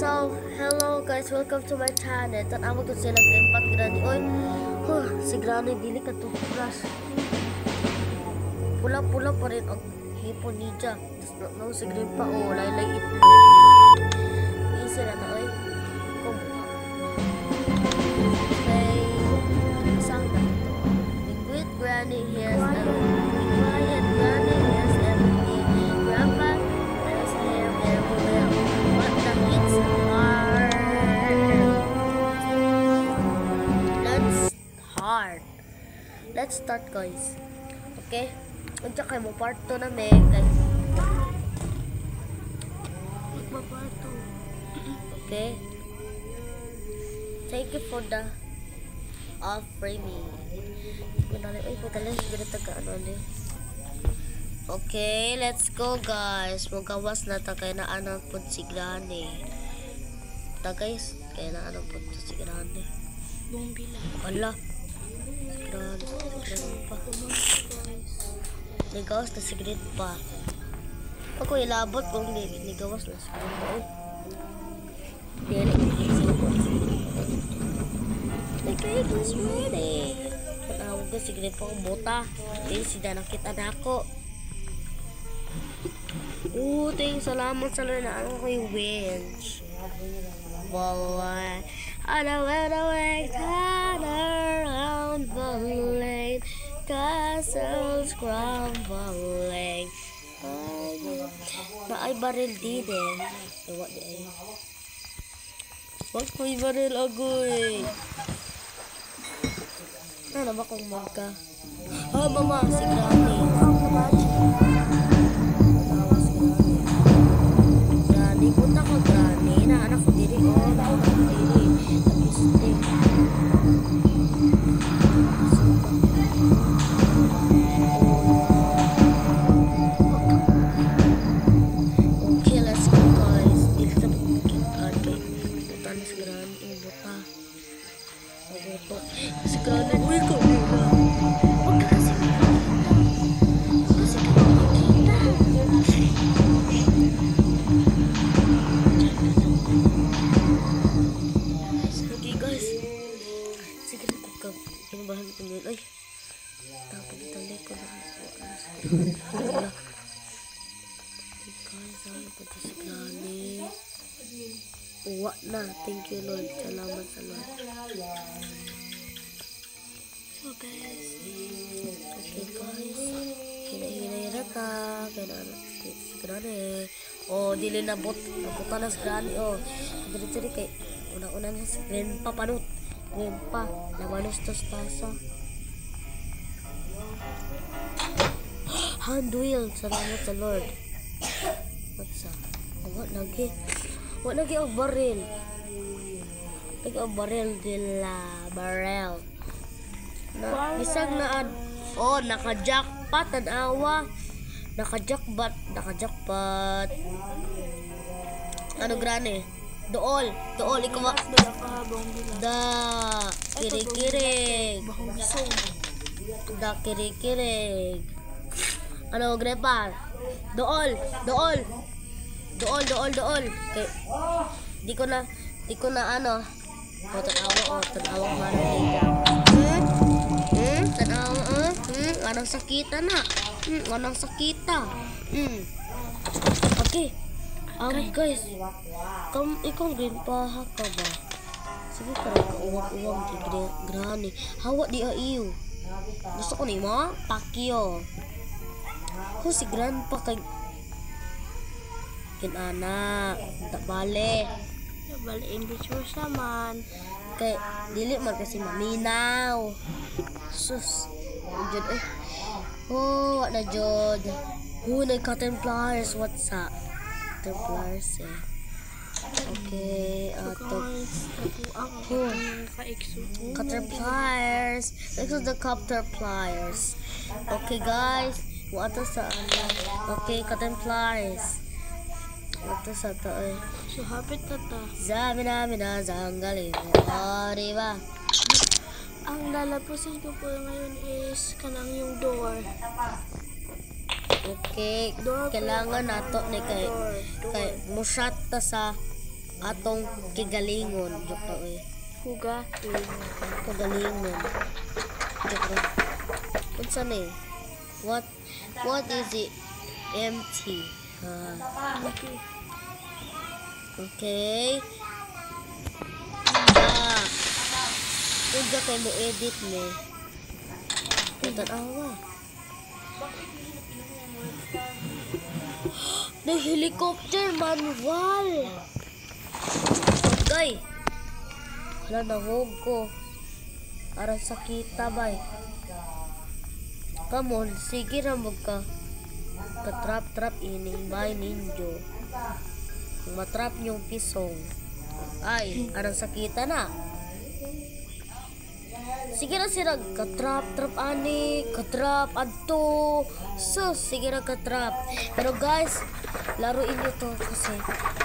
So, hello guys, welcome to my channel. Tanawag ko sila Grandpa Granny. Oy, si Granny dili ka toothbrush. Pula-pula pa rin ang hipon niya. Tapos no, si Grandpa, laylay ito. Easy na ta, oy. Okay, isang na ito. Liquid Granny hears everything. Quiet Granny hears everything. Grandpa does hear everywhere. But the hits hard. Let's start guys. Okay? Unsa kay mo part 2 na me kay part 2. Okay? Thank you for the framing. Ay, putala siguro taga ano ni. Okay, let's go guys. Magawas na ta kay naanan pud si Granny. Ta guys, kay naanan pud si Granny. Bombila. Ala. Granny pa. Nigawas na si Grandpa. Ako ilabot kung nigawas na si Grandpa. Dili. The cake is ready. Tanawag ko si Grandpa kong bota. Dili sila nakita na ako. Salamat sa Lord na ano ko yung winch. Boy, I don't went away, turn around the lane, castles crumbling. Na ay baril din eh. Ewa di ay. Wag ko'y baril agoy. Ano ba kung magka? Mama, si Granny. Granny, punta ko Granny. Naanak ko diri. Naanak ko diri. Nag-isting. Okay, let's go guys. Dili sa pagkikitaan kay punta na si Granny. Buta. Mabuto. Si Granny. Uy ko. Huwag ka kasi. Okay guys. Sige na ka. Pinabahan ko nyo. Ay. Tapos itali ko na. Wala. Okay guys. Ano pa ito si Granny? Uwa na. Thank you Lord. Salamat sa Lord. So guys. Okay guys. Hinay-hinay na ta. Kailangan si Granny. Dili nabot. Nabuta na si Granny. Dili kay una-una na si Grandpa panut. Grandpa. Namanos tasa. Hand wheel. Salamat sa Lord. What's up? What lagi ang baril. Lagi ang baril barrel. Isang na naka-jackpot tanawa. Naka-jackpot. Ano Granny? Dool ikaw ba? Kirikirig. Kirikirig. Ano Grandpa? Dool. Okay. Di ko na ano. Tanawang manang tanawa. Anong sakita na? Anong sakita? Okay. Guys. Ikaw Grandpa ka ba? Sige parang kauwang-uwang di Granny. Hawa di iyo. Gusto ko ni mo? Pakyo. Si Grandpa kay kinana. Bale ambitious naman. Kay dili man kasi maminaw. Sus. Jud eh. Na jud. Nagka-Templars. What's up? Templars eh. Okay. Caterpillars. This is the Caterpillars. Okay guys. Wato sa ano. Okay, Caterpillars. Wato sa to eh. So happy tata. Zamina zanggali. Diba? Ang lalapusin ko po ngayon is kanang yung door. Okay, kailangan nato ni kay musyat ta sa atong kigalingon. Joke na eh. Huga. Kagalingon. Joke na. Unsa na eh? What is it? Empty. Okay. Unsa kay mo edit ni? Tanawa. The helicopter manual. Okay. Hala nahog ko. Aran sakita bay. Come on, sige ra magka trap ining bay ninyo. Kung matrap yung pisong. Ay, aran sakita na. Sige na sila katrap ani, katrap adto. So, sige na katrap. Pero guys, laruin nyo to kasi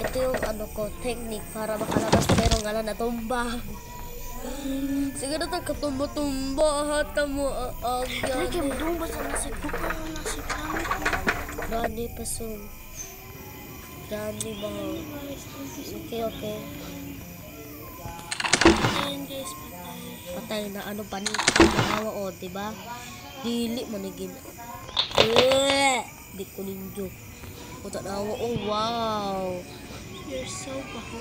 ito yung technique para makalabas pero nga lang natumba. Sige na tayo katumba-tumba hata mo agyan. Ay, kaya madumba sa nasi kuka na nasi pangit. Gani pasong. Gani ba? Okay. Ayan guys, Patay na panit. Awa o, diba? Dili manigin. Di ko ninyo. Puta na awa. Oh, wow. You're so baho.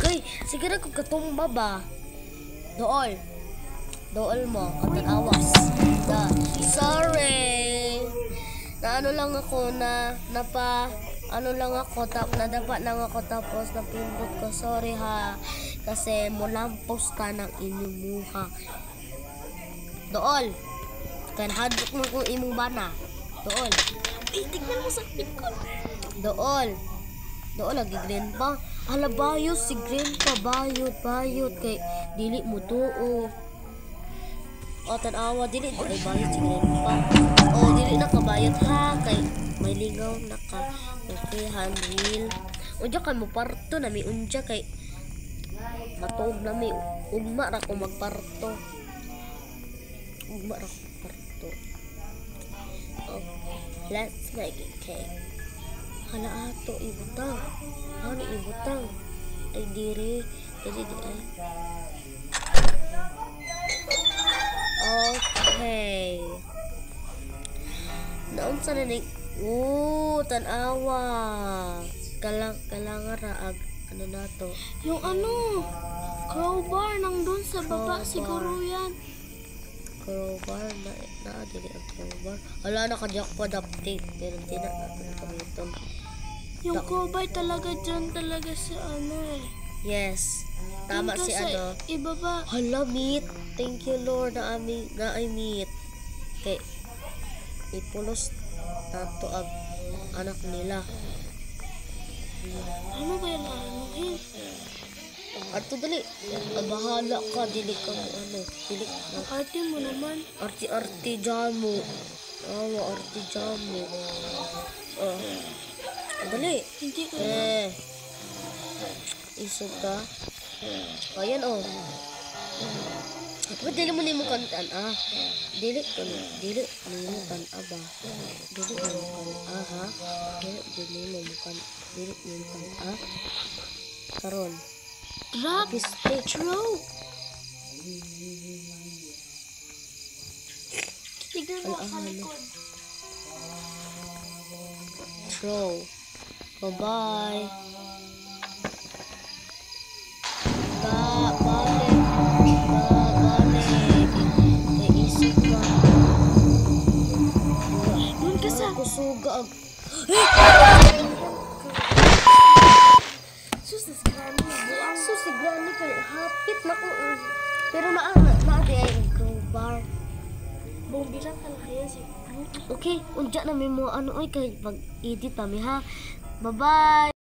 Okay, sige na kung katumba ba. Dool mo. Ang tanawas. Sorry. Lang ako nadapa lang ako tapos napindot ko. Sorry ha. Kasi mulampos ka ng inimuha. Dool. Kaya hadok mo kung imong bana. Dool. Ay, tignan mo sa likod. Dool, lagi green pa. Hala, bayot si green pa. Bayot. Kay dili mo tuo. O, tanawa, dili bayot si green pa. O, dili na kabayot ha. Kay may lingaw na ka. Okay, handwheel. Unja ka mo parto na may unja kay matuog na may ugma ra ko magparto. Let's make it cake. Hala ato ibutang. Ano ibutang? Ay diri ay. Okay. Naunsa na ning tanawa. Kalangan raag na to. Yung crowbar nang doon sa baba siguro yan. Crowbar na dili ang crowbar. Wala na ka-jackpot update pero hindi na natin kamiton. Yung crowbar talaga dyan talaga sa Yes. Tama dun si sa ibaba. Hala, meat. Thank you Lord na ay meat. Kay ipulos nato ang anak nila. Ano ba yan anuhin? Ato dali. Bahala ka dili ka mo dili Ang arte mo naman. Arti jamo. Arti jamo. Dali. Hindi ko Isog ka. Ayan Ba't dili mo nimo kantaan Dili nimo kantaan ba? Dili mo kantaan ha? Dili mo kantaan karon. drop. Throw. Tignan mo sa likod. Throw. Bye-bye. Doon ka sa kusugag. Sus, si Granny kay hapit na ko. Pero naadi ay crowbar. Bumbilang talaga yan si Okay, unja na may mga ay kay pag-edit kami ha. Bye-bye.